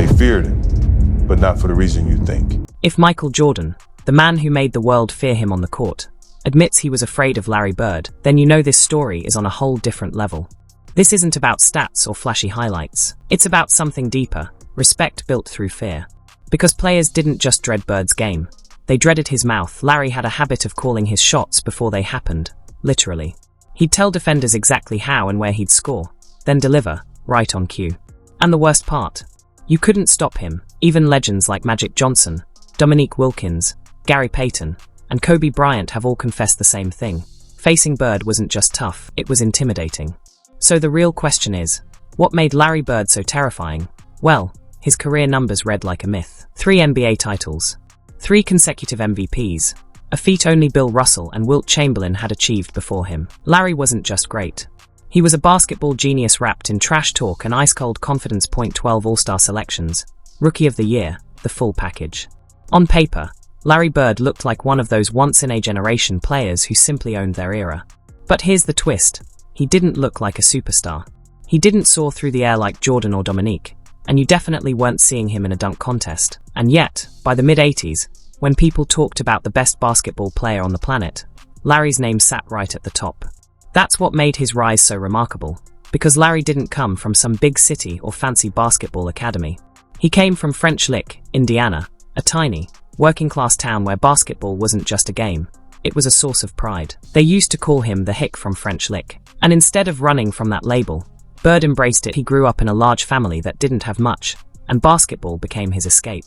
They feared him, but not for the reason you think. If Michael Jordan, the man who made the world fear him on the court, admits he was afraid of Larry Bird, then you know this story is on a whole different level. This isn't about stats or flashy highlights. It's about something deeper, respect built through fear. Because players didn't just dread Bird's game. They dreaded his mouth. Larry had a habit of calling his shots before they happened, literally. He'd tell defenders exactly how and where he'd score, then deliver, right on cue. And the worst part? You couldn't stop him. Even legends like Magic Johnson, Dominique Wilkins, Gary Payton, and Kobe Bryant have all confessed the same thing. Facing Bird wasn't just tough, it was intimidating. So the real question is, what made Larry Bird so terrifying? Well, his career numbers read like a myth. 3 NBA titles, 3 consecutive MVPs, a feat only Bill Russell and Wilt Chamberlain had achieved before him. Larry wasn't just great. He was a basketball genius wrapped in trash talk and ice-cold confidence. 12 All-Star selections, Rookie of the Year, the full package. On paper, Larry Bird looked like one of those once-in-a-generation players who simply owned their era. But here's the twist. He didn't look like a superstar. He didn't soar through the air like Jordan or Dominique, and you definitely weren't seeing him in a dunk contest. And yet, by the mid-80s, when people talked about the best basketball player on the planet, Larry's name sat right at the top. That's what made his rise so remarkable, because Larry didn't come from some big city or fancy basketball academy. He came from French Lick, Indiana, a tiny, working-class town where basketball wasn't just a game, it was a source of pride. They used to call him the Hick from French Lick. And instead of running from that label, Bird embraced it. He grew up in a large family that didn't have much, and basketball became his escape.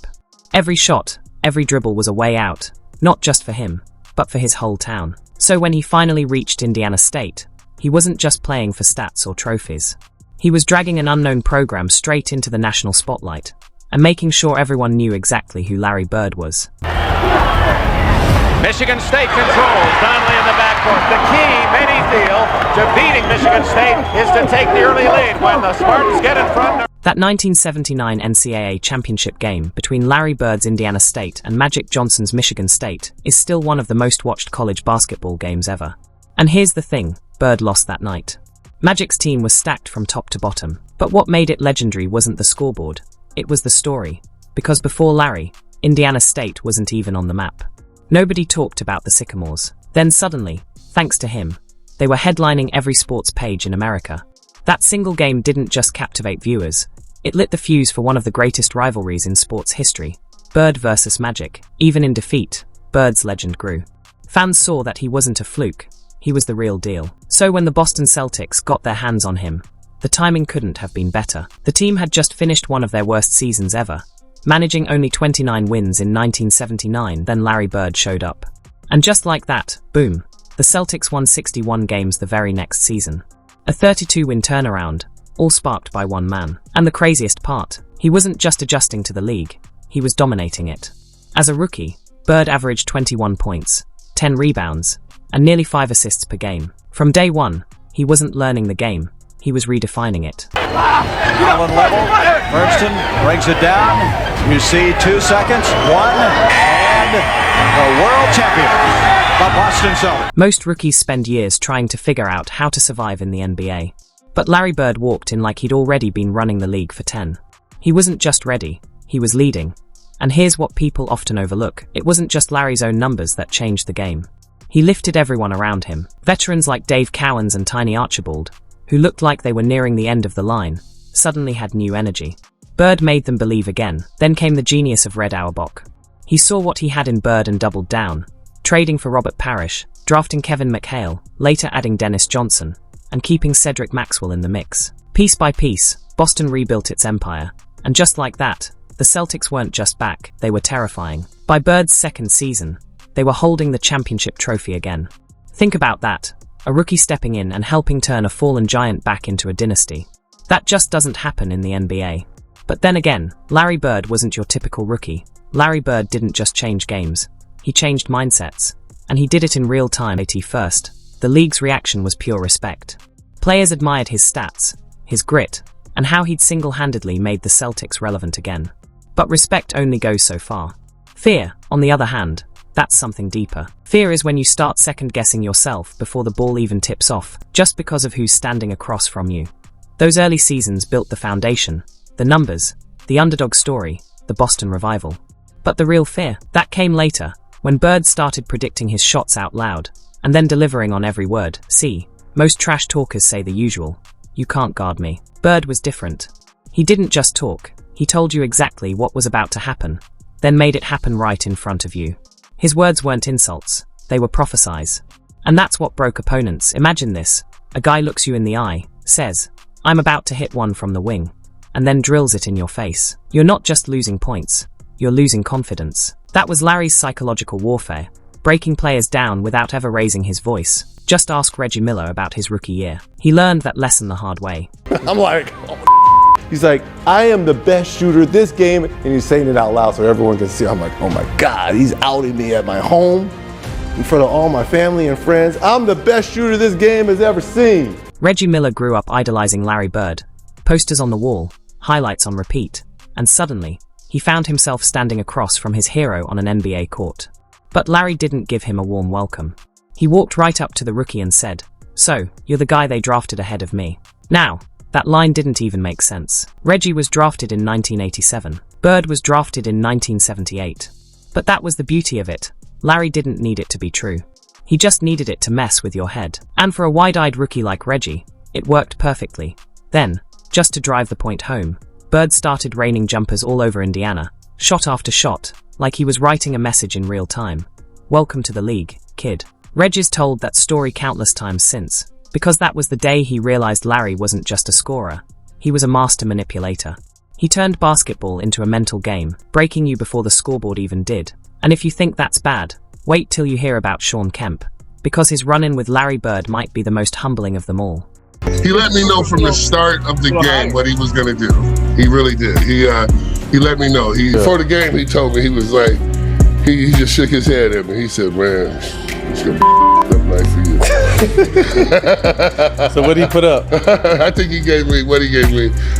Every shot, every dribble was a way out, not just for him, but for his whole town. So when he finally reached Indiana State, he wasn't just playing for stats or trophies. He was dragging an unknown program straight into the national spotlight, and making sure everyone knew exactly who Larry Bird was. Michigan State controls. Donnelly in the backcourt. The key, many feel, to beating Michigan State is to take the early lead when the Spartans get in front. That 1979 NCAA championship game between Larry Bird's Indiana State and Magic Johnson's Michigan State is still one of the most watched college basketball games ever. And here's the thing, Bird lost that night. Magic's team was stacked from top to bottom. But what made it legendary wasn't the scoreboard, it was the story. Because before Larry, Indiana State wasn't even on the map. Nobody talked about the Sycamores. Then suddenly, thanks to him, they were headlining every sports page in America. That single game didn't just captivate viewers, it lit the fuse for one of the greatest rivalries in sports history, Bird versus Magic. Even in defeat, Bird's legend grew. Fans saw that he wasn't a fluke, he was the real deal. So when the Boston Celtics got their hands on him, the timing couldn't have been better. The team had just finished one of their worst seasons ever, managing only 29 wins in 1979. Then Larry Bird showed up. And just like that, boom, the Celtics won 61 games the very next season. A 32-win turnaround, all sparked by one man. And the craziest part, he wasn't just adjusting to the league, he was dominating it. As a rookie, Bird averaged 21 points, 10 rebounds, and nearly 5 assists per game. From day one, he wasn't learning the game, he was redefining it. Allen level, Bergsten brings it down. You see 2 seconds, 1, and the world champion, the Boston Celtics. Most rookies spend years trying to figure out how to survive in the NBA. But Larry Bird walked in like he'd already been running the league for 10. He wasn't just ready, he was leading. And here's what people often overlook, it wasn't just Larry's own numbers that changed the game. He lifted everyone around him. Veterans like Dave Cowens and Tiny Archibald, who looked like they were nearing the end of the line, suddenly had new energy. Bird made them believe again. Then came the genius of Red Auerbach. He saw what he had in Bird and doubled down, trading for Robert Parrish, drafting Kevin McHale, later adding Dennis Johnson, and keeping Cedric Maxwell in the mix. Piece by piece, Boston rebuilt its empire. And just like that, the Celtics weren't just back, they were terrifying. By Bird's second season, they were holding the championship trophy again. Think about that, a rookie stepping in and helping turn a fallen giant back into a dynasty. That just doesn't happen in the NBA. But then again, Larry Bird wasn't your typical rookie. Larry Bird didn't just change games, he changed mindsets. And he did it in real time. First, the league's reaction was pure respect. Players admired his stats, his grit, and how he'd single-handedly made the Celtics relevant again. But respect only goes so far. Fear, on the other hand, that's something deeper. Fear is when you start second-guessing yourself before the ball even tips off, just because of who's standing across from you. Those early seasons built the foundation, the numbers, the underdog story, the Boston Revival. But the real fear, that came later, when Bird started predicting his shots out loud, and then delivering on every word. See, most trash talkers say the usual. You can't guard me. Bird was different. He didn't just talk, he told you exactly what was about to happen, then made it happen right in front of you. His words weren't insults, they were prophesies. And that's what broke opponents. Imagine this. A guy looks you in the eye, says, "I'm about to hit one from the wing," and then drills it in your face. You're not just losing points, you're losing confidence. That was Larry's psychological warfare, breaking players down without ever raising his voice. Just ask Reggie Miller about his rookie year. He learned that lesson the hard way. I'm like, he's like, I am the best shooter this game, and he's saying it out loud so everyone can see. I'm like, oh my God, he's outing me at my home, in front of all my family and friends. I'm the best shooter this game has ever seen. Reggie Miller grew up idolizing Larry Bird, posters on the wall, highlights on repeat, and suddenly, he found himself standing across from his hero on an NBA court. But Larry didn't give him a warm welcome. He walked right up to the rookie and said, "So, you're the guy they drafted ahead of me." Now, that line didn't even make sense. Reggie was drafted in 1987. Bird was drafted in 1978. But that was the beauty of it. Larry didn't need it to be true. He just needed it to mess with your head. And for a wide-eyed rookie like Reggie, it worked perfectly. Then, just to drive the point home, Bird started raining jumpers all over Indiana, shot after shot, like he was writing a message in real time. "Welcome to the league, kid." Reggie's told that story countless times since, because that was the day he realized Larry wasn't just a scorer. He was a master manipulator. He turned basketball into a mental game, breaking you before the scoreboard even did. And if you think that's bad, wait till you hear about Shawn Kemp, because his run-in with Larry Bird might be the most humbling of them all. He let me know from the start of the game what he was going to do. He really did. He let me know. Before the game, he told me, he was like, he just shook his head at me. He said, "Man, it's going to be a night for you." So what did he put up? I think he gave me, I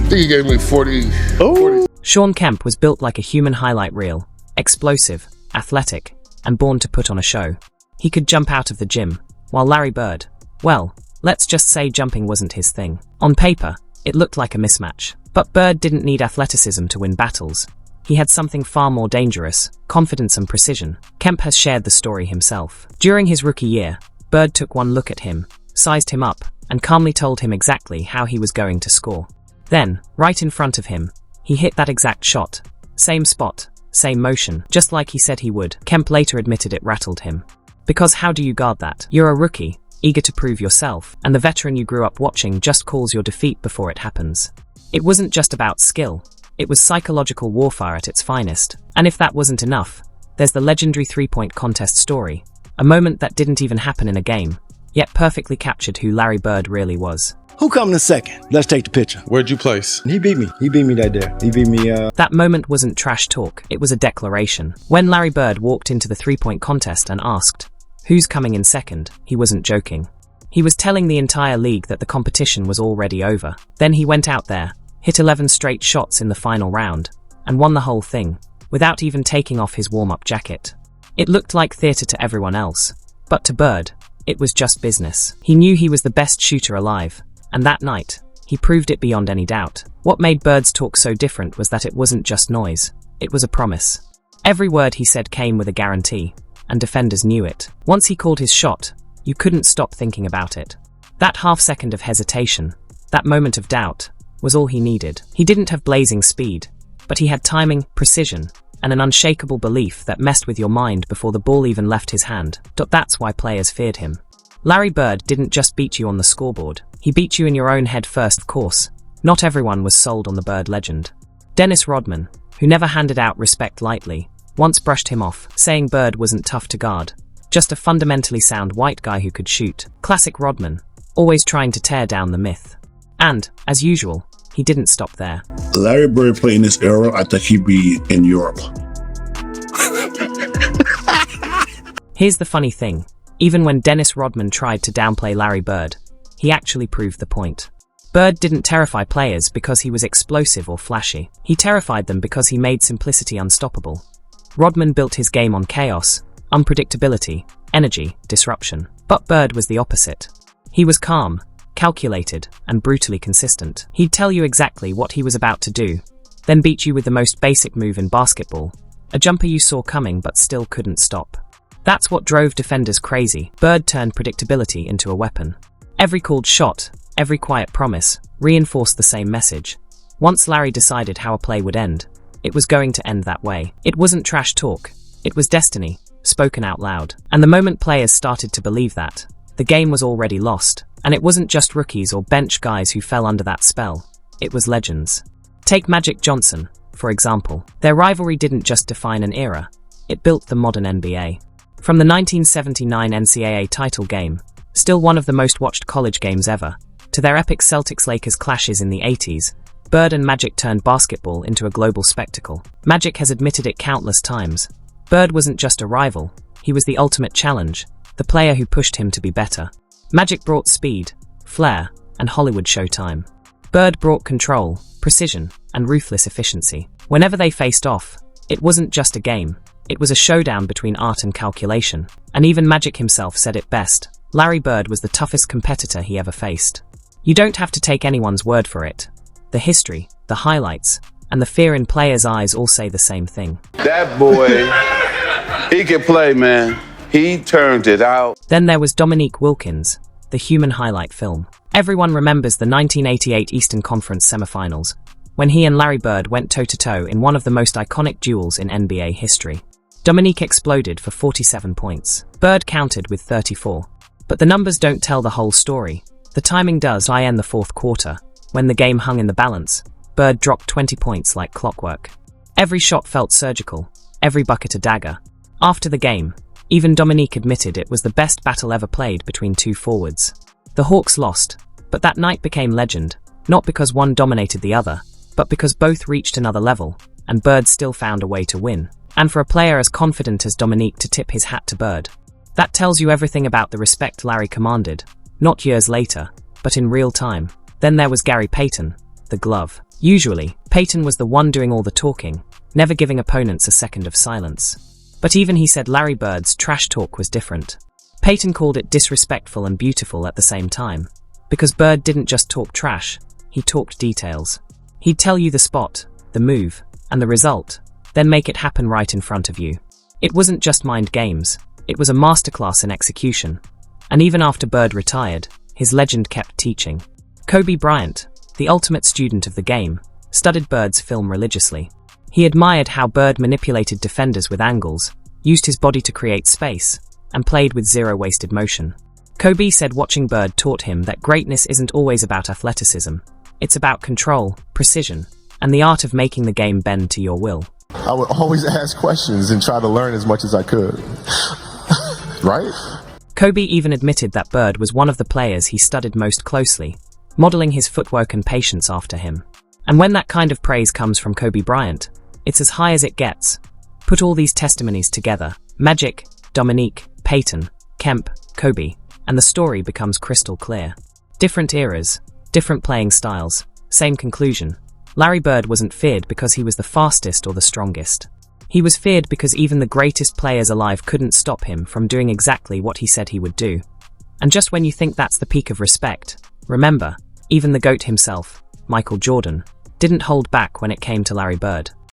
think he gave me 40. Oh. 40. Shawn Kemp was built like a human highlight reel, explosive, athletic, and born to put on a show. He could jump out of the gym, while Larry Bird, well, let's just say jumping wasn't his thing. On paper, it looked like a mismatch. But Bird didn't need athleticism to win battles. He had something far more dangerous, confidence and precision. Kemp has shared the story himself. During his rookie year, Bird took one look at him, sized him up, and calmly told him exactly how he was going to score. Then, right in front of him, he hit that exact shot. Same spot, same motion, just like he said he would. Kemp later admitted it rattled him. Because how do you guard that? You're a rookie, eager to prove yourself, and the veteran you grew up watching just calls your defeat before it happens. It wasn't just about skill. It was psychological warfare at its finest. And if that wasn't enough, there's the legendary three-point contest story, a moment that didn't even happen in a game, yet perfectly captured who Larry Bird really was. Who coming in second? Let's take the picture. Where'd you place? He beat me. He beat me that day. He beat me, That moment wasn't trash talk, it was a declaration. When Larry Bird walked into the three-point contest and asked, "Who's coming in second?" he wasn't joking. He was telling the entire league that the competition was already over. Then he went out there, hit 11 straight shots in the final round, and won the whole thing, without even taking off his warm-up jacket. It looked like theater to everyone else, but to Bird, it was just business. He knew he was the best shooter alive, and that night, he proved it beyond any doubt. What made Bird's talk so different was that it wasn't just noise, it was a promise. Every word he said came with a guarantee, and defenders knew it. Once he called his shot, you couldn't stop thinking about it. That half second of hesitation, that moment of doubt, was all he needed. He didn't have blazing speed, but he had timing, precision, and an unshakable belief that messed with your mind before the ball even left his hand. That's why players feared him. Larry Bird didn't just beat you on the scoreboard, he beat you in your own head first. Of course, not everyone was sold on the Bird legend. Dennis Rodman, who never handed out respect lightly, once brushed him off, saying Bird wasn't tough to guard, just a fundamentally sound white guy who could shoot. Classic Rodman, always trying to tear down the myth. And, as usual, he didn't stop there. Larry Bird played in this era, I think he'd be in Europe. Here's the funny thing. Even when Dennis Rodman tried to downplay Larry Bird, he actually proved the point. Bird didn't terrify players because he was explosive or flashy. He terrified them because he made simplicity unstoppable. Rodman built his game on chaos, unpredictability, energy, disruption. But Bird was the opposite. He was calm, calculated, and brutally consistent. He'd tell you exactly what he was about to do, then beat you with the most basic move in basketball, a jumper you saw coming but still couldn't stop. That's what drove defenders crazy. Bird turned predictability into a weapon. Every called shot, every quiet promise, reinforced the same message. Once Larry decided how a play would end, it was going to end that way. It wasn't trash talk. It was destiny, spoken out loud. And the moment players started to believe that, the game was already lost. And it wasn't just rookies or bench guys who fell under that spell. It was legends. Take Magic Johnson, for example. Their rivalry didn't just define an era. It built the modern NBA. From the 1979 NCAA title game, still one of the most watched college games ever, to their epic Celtics-Lakers clashes in the 80s, Bird and Magic turned basketball into a global spectacle. Magic has admitted it countless times. Bird wasn't just a rival, he was the ultimate challenge, the player who pushed him to be better. Magic brought speed, flair, and Hollywood showtime. Bird brought control, precision, and ruthless efficiency. Whenever they faced off, it wasn't just a game. It was a showdown between art and calculation. And even Magic himself said it best. Larry Bird was the toughest competitor he ever faced. You don't have to take anyone's word for it. The history, the highlights, and the fear in players' eyes all say the same thing. That boy, he can play, man. He turned it out. Then there was Dominique Wilkins, the human highlight film. Everyone remembers the 1988 Eastern Conference semifinals, when he and Larry Bird went toe-to-toe in one of the most iconic duels in NBA history. Dominique exploded for 47 points. Bird countered with 34. But the numbers don't tell the whole story. The timing does. In the fourth quarter, when the game hung in the balance, Bird dropped 20 points like clockwork. Every shot felt surgical, every bucket a dagger. After the game, even Dominique admitted it was the best battle ever played between two forwards. The Hawks lost, but that night became legend, not because one dominated the other, but because both reached another level, and Bird still found a way to win. And for a player as confident as Dominique to tip his hat to Bird, that tells you everything about the respect Larry commanded, not years later, but in real time. Then there was Gary Payton, the glove. Usually, Payton was the one doing all the talking, never giving opponents a second of silence. But even he said Larry Bird's trash talk was different. Payton called it disrespectful and beautiful at the same time. Because Bird didn't just talk trash, he talked details. He'd tell you the spot, the move, and the result, then make it happen right in front of you. It wasn't just mind games, it was a masterclass in execution. And even after Bird retired, his legend kept teaching. Kobe Bryant, the ultimate student of the game, studied Bird's film religiously. He admired how Bird manipulated defenders with angles, used his body to create space, and played with zero wasted motion. Kobe said watching Bird taught him that greatness isn't always about athleticism. It's about control, precision, and the art of making the game bend to your will. I would always ask questions and try to learn as much as I could. Right? Kobe even admitted that Bird was one of the players he studied most closely, modeling his footwork and patience after him. And when that kind of praise comes from Kobe Bryant, it's as high as it gets. Put all these testimonies together, Magic, Dominique, Payton, Kemp, Kobe, and the story becomes crystal clear. Different eras, different playing styles, same conclusion. Larry Bird wasn't feared because he was the fastest or the strongest. He was feared because even the greatest players alive couldn't stop him from doing exactly what he said he would do. And just when you think that's the peak of respect, remember, even the GOAT himself, Michael Jordan, didn't hold back when it came to Larry Bird.